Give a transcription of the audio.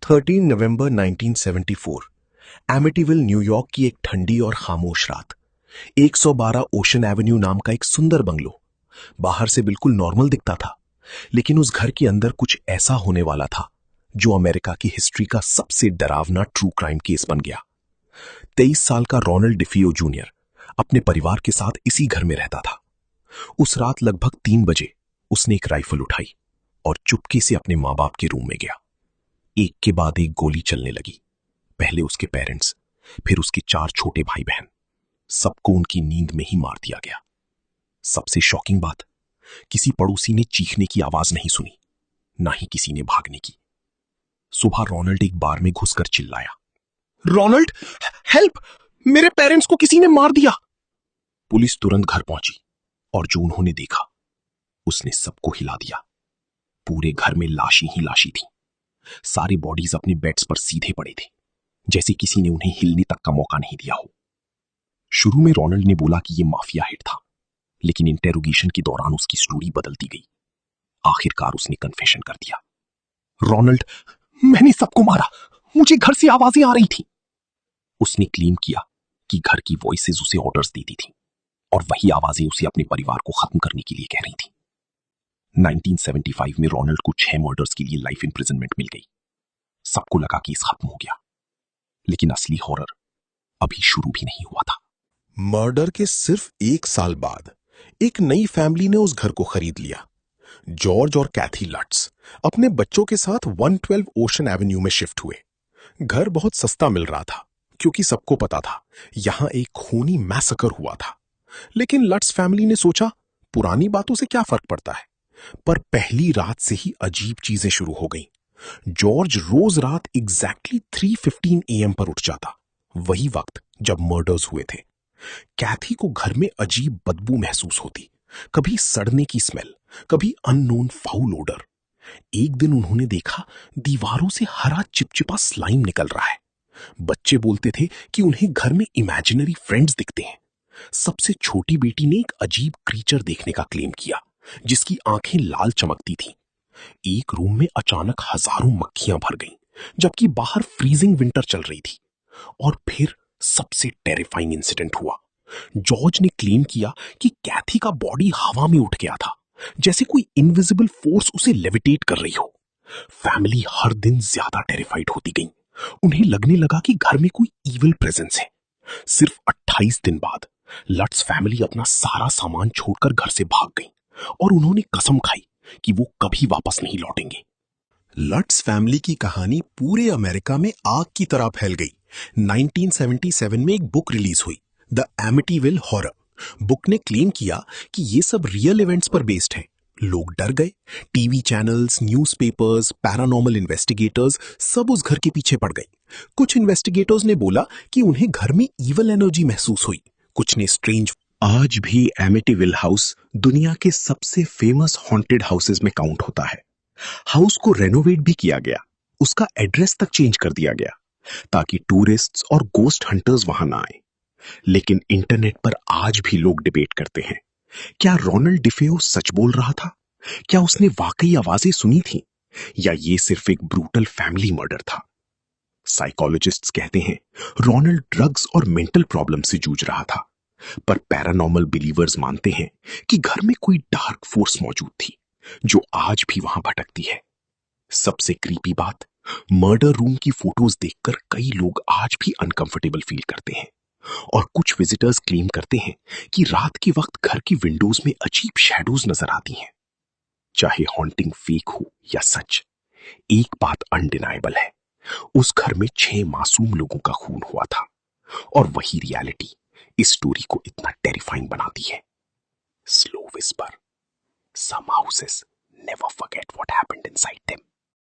13 नवंबर 1974 Amityville New York की एक ठंडी और खामोश रात। 112 ओशन एवेन्यू नाम का एक सुंदर बंगलो बाहर से बिल्कुल नॉर्मल दिखता था, लेकिन उस घर के अंदर कुछ ऐसा होने वाला था जो अमेरिका की हिस्ट्री का सबसे डरावना ट्रू क्राइम केस बन गया। 23 साल का रोनाल्ड डिफियो जूनियर अपने परिवार के साथ इसी घर में रहता था। उस रात लगभग 3 बजे उसने एक राइफल उठाई और चुपके से अपने मां बाप के रूम में गया। एक के बाद एक गोली चलने लगी। पहले उसके पेरेंट्स, फिर उसके 4 छोटे भाई बहन, सबको उनकी नींद में ही मार दिया गया। सबसे शॉकिंग बात, किसी पड़ोसी ने चीखने की आवाज नहीं सुनी, ना ही किसी ने भागने की। सुबह रोनाल्ड एक बार में घुसकर चिल्लाया, रोनाल्ड, हेल्प! मेरे पेरेंट्स को किसी ने मार दिया। पुलिस तुरंत घर पहुंची और जो उन्होंने देखा उसने सबको हिला दिया। पूरे घर में लाशें ही लाशें थी। सारी बॉडीज अपने बेड्स पर सीधे पड़े थे, जैसे किसी ने उन्हें हिलने तक का मौका नहीं दिया हो। शुरू में रोनाल्ड ने बोला कि यह माफिया हिट था, लेकिन इंटेरोगेशन के दौरान उसकी स्टोरी बदलती गई। आखिरकार उसने कन्फेशन कर दिया, रोनाल्ड, मैंने सबको मारा, मुझे घर से आवाजें आ रही थी। उसने क्लेम किया कि घर की वॉइसेस उसे ऑर्डर्स देती थी और वही आवाजें उसे अपने परिवार को खत्म करने के लिए कह रही थी। 1975 में रोनाल्ड को 6 मर्डर्स के लिए लाइफ इंप्रिजनमेंट मिल गई। सबको लगा कि केस खत्म हो गया, लेकिन असली हॉरर अभी शुरू भी नहीं हुआ था। मर्डर के सिर्फ 1 साल बाद एक नई फैमिली ने उस घर को खरीद लिया। जॉर्ज और कैथी लट्स अपने बच्चों के साथ 112 ओशन एवेन्यू में शिफ्ट हुए। घर बहुत सस्ता मिल रहा था क्योंकि सबको पता था यहां एक खूनी मैसेकर हुआ था। लेकिन लट्स फैमिली ने सोचा, पुरानी बातों से क्या फर्क पड़ता है। पर पहली रात से ही अजीब चीजें शुरू हो गईं। जॉर्ज रोज रात एग्जैक्टली 3:15 AM पर उठ जाता, वही वक्त जब मर्डर्स हुए थे। कैथी को घर में अजीब बदबू महसूस होती, कभी सड़ने की स्मेल, कभी अननोन फाउल ओडर। एक दिन उन्होंने देखा दीवारों से हरा चिपचिपा स्लाइम निकल रहा है। बच्चे बोलते थे कि उन्हें घर में इमेजिनरी फ्रेंड्स दिखते हैं। सबसे छोटी बेटी ने एक अजीब क्रीचर देखने का क्लेम किया, जिसकी आंखें लाल चमकती थीं। एक रूम में अचानक हजारों मक्खियां भर गईं, जबकि बाहर फ्रीजिंग विंटर चल रही थी। और फिर सबसे टेरिफाइंग इंसिडेंट हुआ। जॉर्ज ने क्लेम किया कि कैथी का बॉडी हवा में उठ गया था, जैसे कोई इनविजिबल फोर्स उसे लेविटेट कर रही हो। फैमिली हर दिन ज्यादा टेरिफाइड होती गई। उन्हें लगने लगा कि घर में कोई इविल प्रेजेंस है। सिर्फ 28 दिन बाद लट्स फैमिली अपना सारा सामान छोड़कर घर से भाग गई और उन्होंने कसम खाई कि वो कभी वापस नहीं लौटेंगे। लट्स फैमिली की कहानी पूरे अमेरिका में आग की तरह फैल गई। 1977 में एक बुक रिलीज हुई, द एमिटीविल हॉरर। बुक ने क्लेम किया कि ये सब रियल इवेंट्स पर बेस्ड है। लोग डर गए। TV channels, newspapers, paranormal investigators सब उस घर के पीछे पड़ गए। कुछ इन्वेस्टिगेटर्स ने बोला कि उन्हें घर में ईवल एनर्जी महसूस हुई, कुछ ने स्ट्रेंज। आज भी एमिटीविल हाउस दुनिया के सबसे फेमस हॉन्टेड हाउसेस में काउंट होता है। हाउस को रेनोवेट भी किया गया, उसका एड्रेस तक चेंज कर दिया गया ताकि टूरिस्ट्स और गोस्ट हंटर्स वहां ना आए। लेकिन इंटरनेट पर आज भी लोग डिबेट करते हैं, क्या रोनाल्ड डिफियो सच बोल रहा था? क्या उसने वाकई आवाजें सुनी थी, या ये सिर्फ एक ब्रूटल फैमिली मर्डर था? साइकोलॉजिस्ट्स कहते हैं रोनाल्ड ड्रग्स और मेंटल प्रॉब्लम से जूझ रहा था, पर पैरानॉर्मल बिलीवर्स मानते हैं कि घर में कोई डार्क फोर्स मौजूद थी जो आज भी वहां भटकती है। सबसे क्रीपी बात, मर्डर रूम की फोटोज देखकर कई लोग आज भी अनकंफर्टेबल फील करते हैं और कुछ विजिटर्स क्लेम करते हैं कि रात के वक्त घर की विंडोज में अजीब शैडोज नजर आती हैं। चाहे हॉन्टिंग फेक हो या सच, एक बात अनडिनाइबल है, उस घर में 6 मासूम लोगों का खून हुआ था और वही रियलिटी इस स्टोरी को इतना टेरिफाइंग बनाती है। Slow whisper, some houses never forget what happened inside them.